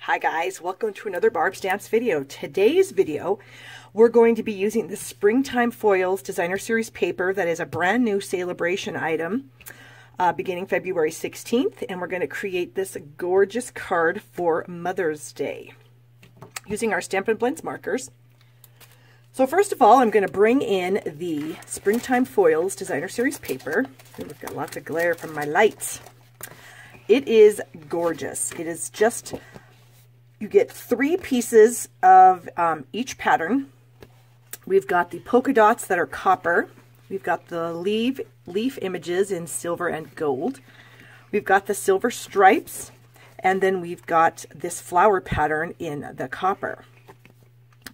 Hi guys, welcome to another Barb Stamps video. Today's video, we're going to be using the Springtime Foils Designer Series paper that is a brand new Sale-a-bration item beginning February 16th, and we're going to create this gorgeous card for Mother's Day using our Stampin Blends markers. So first of all, I'm going to bring in the Springtime Foils Designer Series paper. Ooh, we've got lots of glare from my lights. It is gorgeous. It is just... You get 3 pieces of each pattern. We've got the polka dots that are copper. We've got the leaf images in silver and gold. We've got the silver stripes. And then we've got this flower pattern in the copper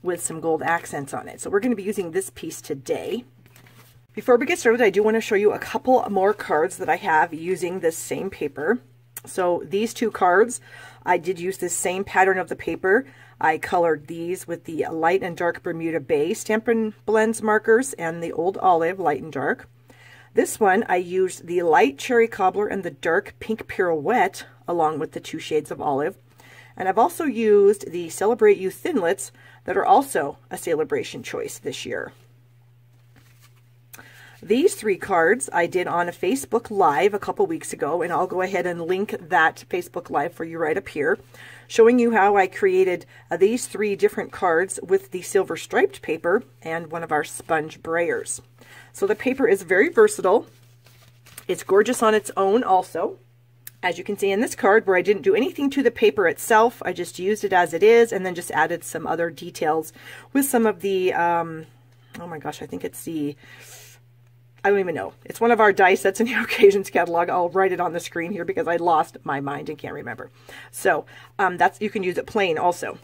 with some gold accents on it. So we're going to be using this piece today. Before we get started, I do want to show you a couple more cards that I have using this same paper. So these 2 cards, I did use this same pattern of the paper. I colored these with the light and dark Bermuda Bay Stampin Blends markers and the Old Olive light and dark. This one, I used the light Cherry Cobbler and the dark Pink Pirouette along with the 2 shades of olive. And I've also used the Celebrate You Thinlits that are also a Sale-a-bration choice this year. These 3 cards I did on a Facebook Live a couple weeks ago, and I'll go ahead and link that Facebook Live for you right up here, showing you how I created these 3 different cards with the silver striped paper and one of our sponge brayers. So the paper is very versatile. It's gorgeous on its own also. As you can see in this card, where I didn't do anything to the paper itself, I just used it as it is and then just added some other details with some of the, oh my gosh, I think it's the... I don't even know. It's one of our die sets in the Occasions catalog. I'll write it on the screen here because I lost my mind and can't remember. So you can use it plain also.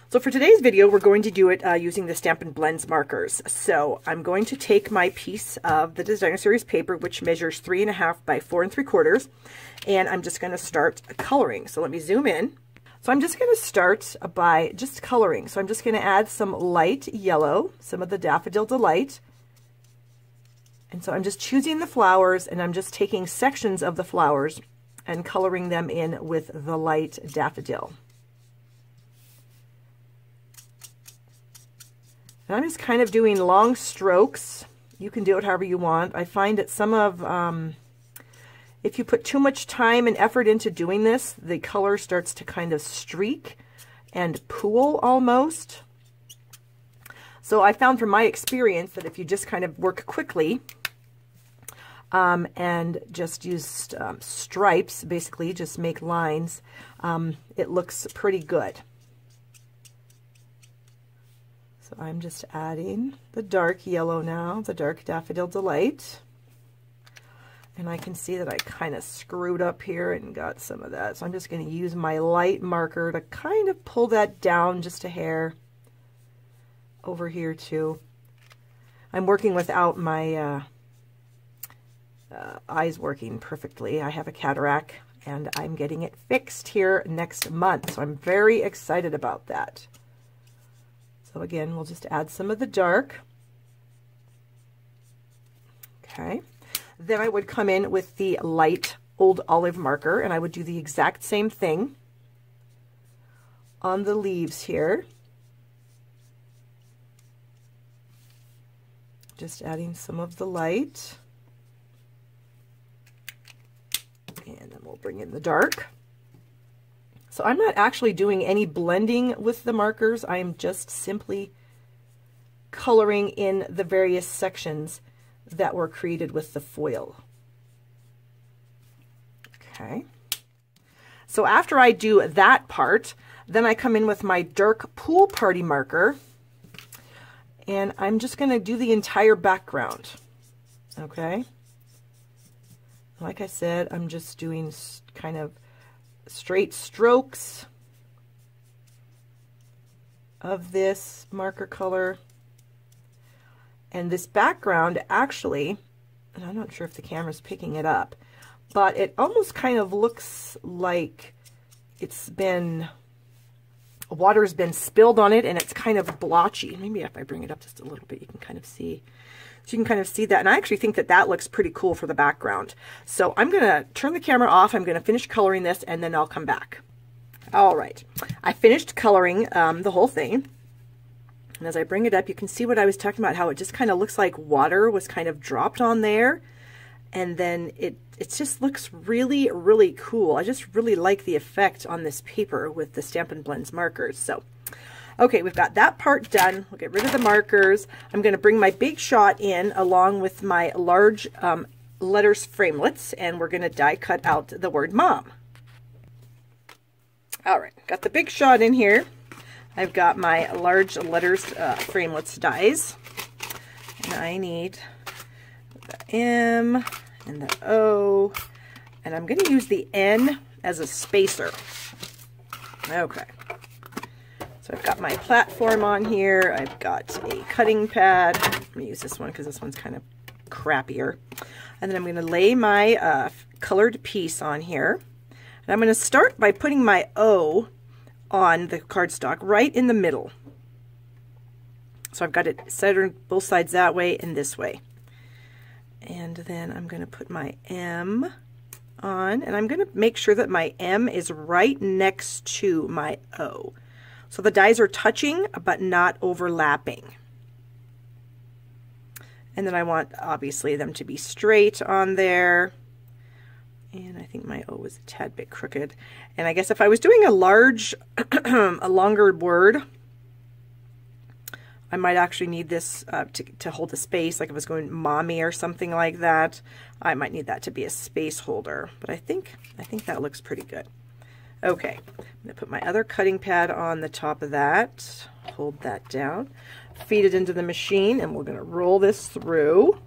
So for today's video, we're going to do it using the Stampin Blends markers. So I'm going to take my piece of the Designer Series paper, which measures 3.5 by 4 3/4, and I'm just going to start coloring. So let me zoom in. So I'm just going to start by just coloring. So I'm just going to add some light yellow, some of the Daffodil Delight. And so I'm just choosing the flowers, and I'm just taking sections of the flowers and coloring them in with the light daffodil. And I'm just kind of doing long strokes. You can do it however you want. I find that some of, if you put too much time and effort into doing this, the color starts to kind of streak and pool almost. So I found from my experience that if you just kind of work quickly, and just use stripes, basically just make lines, it looks pretty good. So I'm just adding the dark yellow now, the dark Daffodil Delight. And I can see that I kind of screwed up here and got some of that. So I'm just going to use my light marker to kind of pull that down just a hair over here too. I'm working without my eyes working perfectly. I have a cataract and I'm getting it fixed here next month, so I'm very excited about that. So again, we'll just add some of the dark. Okay, then I would come in with the light Old Olive marker and I would do the exact same thing on the leaves here. Just adding some of the light. And then we'll bring in the dark. So I'm not actually doing any blending with the markers. I am just simply coloring in the various sections that were created with the foil. Okay. So after I do that part, then I come in with my dark Pool Party marker, and I'm just going to do the entire background. Okay. Like I said, I'm just doing kind of straight strokes of this marker color. And this background actually, and I'm not sure if the camera's picking it up, but it almost kind of looks like it's been, water's been spilled on it and it's kind of blotchy. Maybe if I bring it up just a little bit, you can kind of see. So you can kind of see that, and I actually think that that looks pretty cool for the background. So I'm going to turn the camera off, I'm going to finish coloring this, and then I'll come back. All right, I finished coloring the whole thing. And as I bring it up, you can see what I was talking about, how it just kind of looks like water was kind of dropped on there. And then it just looks really, really cool. I just really like the effect on this paper with the Stampin' Blends markers. So, okay, we've got that part done. We'll get rid of the markers. I'm going to bring my big shot in along with my large letters framelits, and we're going to die cut out the word mom. All right, got the big shot in here. I've got my large letters framelits dies, and I need the M and the O, and I'm going to use the N as a spacer. Okay, so I've got my platform on here. I've got a cutting pad. I'm going to use this one because this one's kind of crappier. And then I'm going to lay my colored piece on here. And I'm going to start by putting my O on the cardstock right in the middle. So I've got it centered both sides that way and this way. And then I'm going to put my M on, and I'm going to make sure that my M is right next to my O. So the dies are touching but not overlapping. And then I want, obviously, them to be straight on there. And I think my O is a tad bit crooked. And I guess if I was doing a longer word, I might actually need this to hold the space. Like if I was going mommy or something like that, I might need that to be a space holder. But I think that looks pretty good. Okay, I'm going to put my other cutting pad on the top of that. Hold that down. Feed it into the machine, and we're going to roll this through.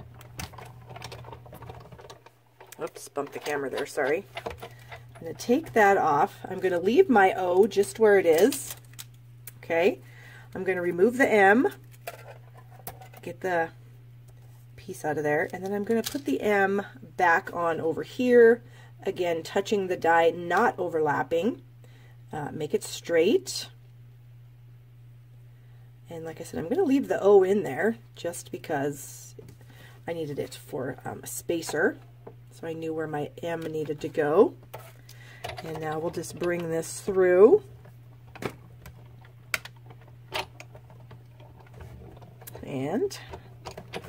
Oops, bumped the camera there, sorry. I'm going to take that off. I'm going to leave my O just where it is. Okay, I'm going to remove the M, get the piece out of there, and then I'm going to put the M back on over here. Again, touching the die, not overlapping. Make it straight. And like I said, I'm going to leave the O in there just because I needed it for a spacer. So I knew where my M needed to go. And now we'll just bring this through. And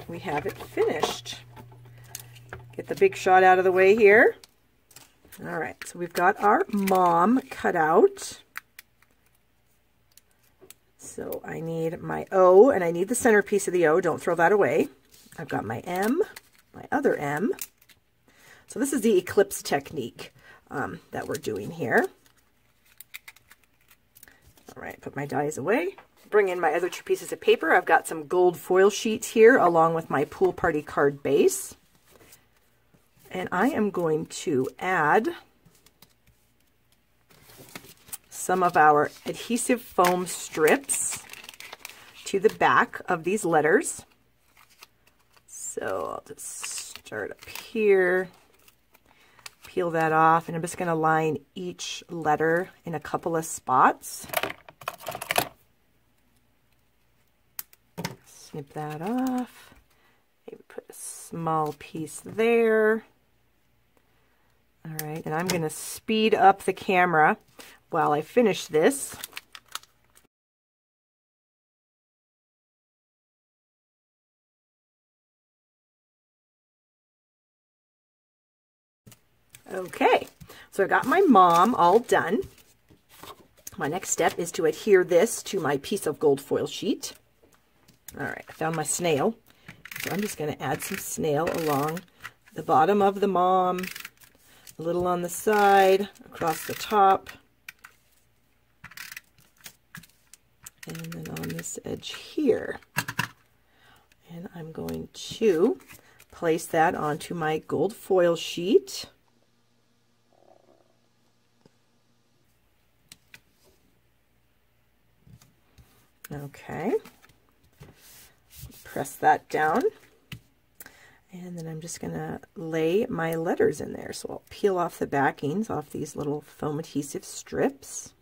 we have it finished. Get the big shot out of the way here. All right, so we've got our mom cut out. So I need my O, and I need the centerpiece of the O. Don't throw that away. I've got my M, my other M. So this is the Eclipse technique that we're doing here. All right, put my dies away. Bring in my other two pieces of paper. I've got some gold foil sheets here along with my pool party card base. And I am going to add some of our adhesive foam strips to the back of these letters. So I'll just start up here, peel that off, and I'm just going to line each letter in a couple of spots. Snip that off. Maybe put a small piece there. All right, and I'm going to speed up the camera while I finish this. Okay, so I got my mom all done. My next step is to adhere this to my piece of gold foil sheet. All right, I found my snail. So I'm just going to add some snail along the bottom of the mom, a little on the side, across the top, and then on this edge here. And I'm going to place that onto my gold foil sheet. Okay. Press that down. And then I'm just going to lay my letters in there. So I'll peel off the backings off these little foam adhesive strips.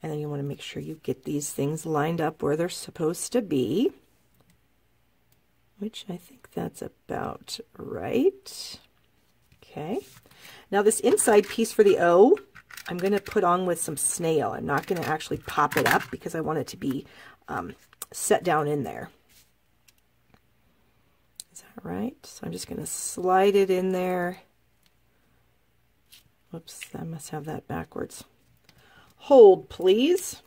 And then you want to make sure you get these things lined up where they're supposed to be, which I think that's about right. Okay. Now this inside piece for the O, I'm going to put on with some snail. I'm not going to actually pop it up because I want it to be set down in there. Is that right? So I'm just going to slide it in there. Whoops, I must have that backwards. Hold, please.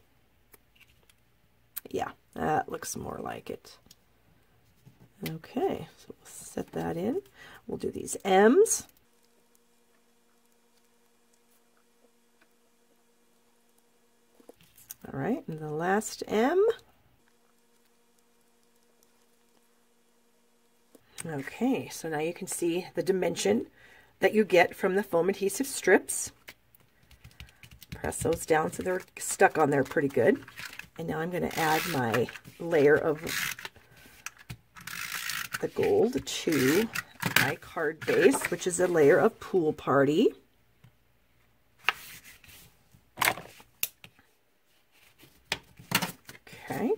Yeah, that looks more like it. Okay, so we'll set that in. We'll do these M's. All right, and the last M. Okay, so now you can see the dimension that you get from the foam adhesive strips. Press those down so they're stuck on there pretty good. And now I'm going to add my layer of the gold to my card base, which is a layer of Pool Party. Okay.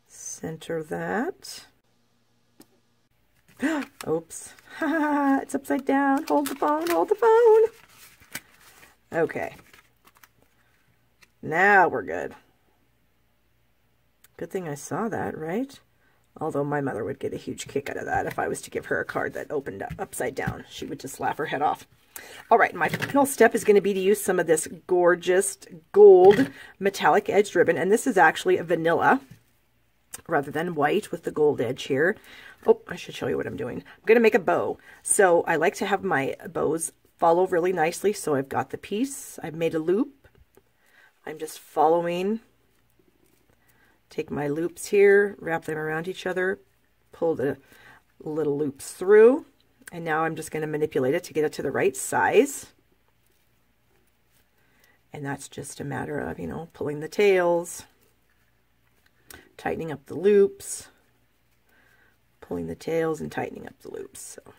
Center that. Oops. It's upside down. Hold the phone, hold the phone. Okay. Now we're good. Good thing I saw that, right? Although my mother would get a huge kick out of that if I was to give her a card that opened up upside down. She would just laugh her head off. All right, my final step is going to be to use some of this gorgeous gold metallic edged ribbon. And this is actually a vanilla rather than white with the gold edge here. Oh, I should show you what I'm doing. I'm going to make a bow. So I like to have my bows follow really nicely. So I've got the piece. I've made a loop. I'm just following. Take my loops here, wrap them around each other, pull the little loops through, and now I'm just going to manipulate it to get it to the right size. And that's just a matter of, you know, pulling the tails, tightening up the loops, pulling the tails and tightening up the loops. So.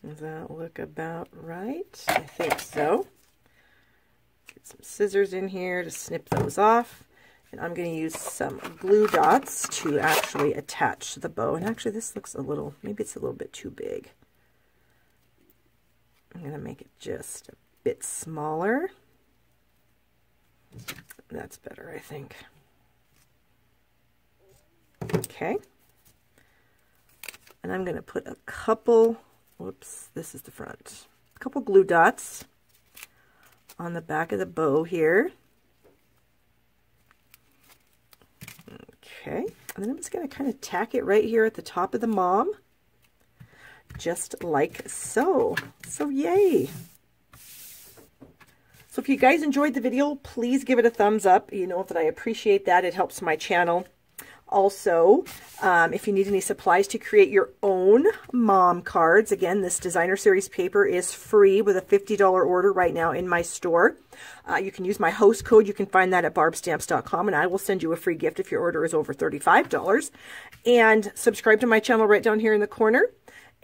Does that look about right? I think so. Get some scissors in here to snip those off. And I'm going to use some glue dots to actually attach to the bow. And actually this looks a little, maybe it's a little bit too big. I'm going to make it just a bit smaller. That's better, I think. Okay. And I'm going to put a couple, whoops, this is the front. A couple glue dots on the back of the bow here. Okay, and then I'm just going to kind of tack it right here at the top of the mom, just like so. So yay! So if you guys enjoyed the video, please give it a thumbs up. You know that I appreciate that. It helps my channel. Also, if you need any supplies to create your own mom cards, again, this designer series paper is free with a $50 order right now in my store. You can use my host code. You can find that at barbstamps.com, and I will send you a free gift if your order is over $35. And subscribe to my channel right down here in the corner.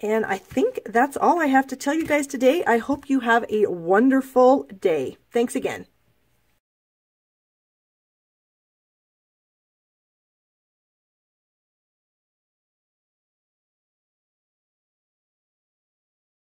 And I think that's all I have to tell you guys today. I hope you have a wonderful day. Thanks again.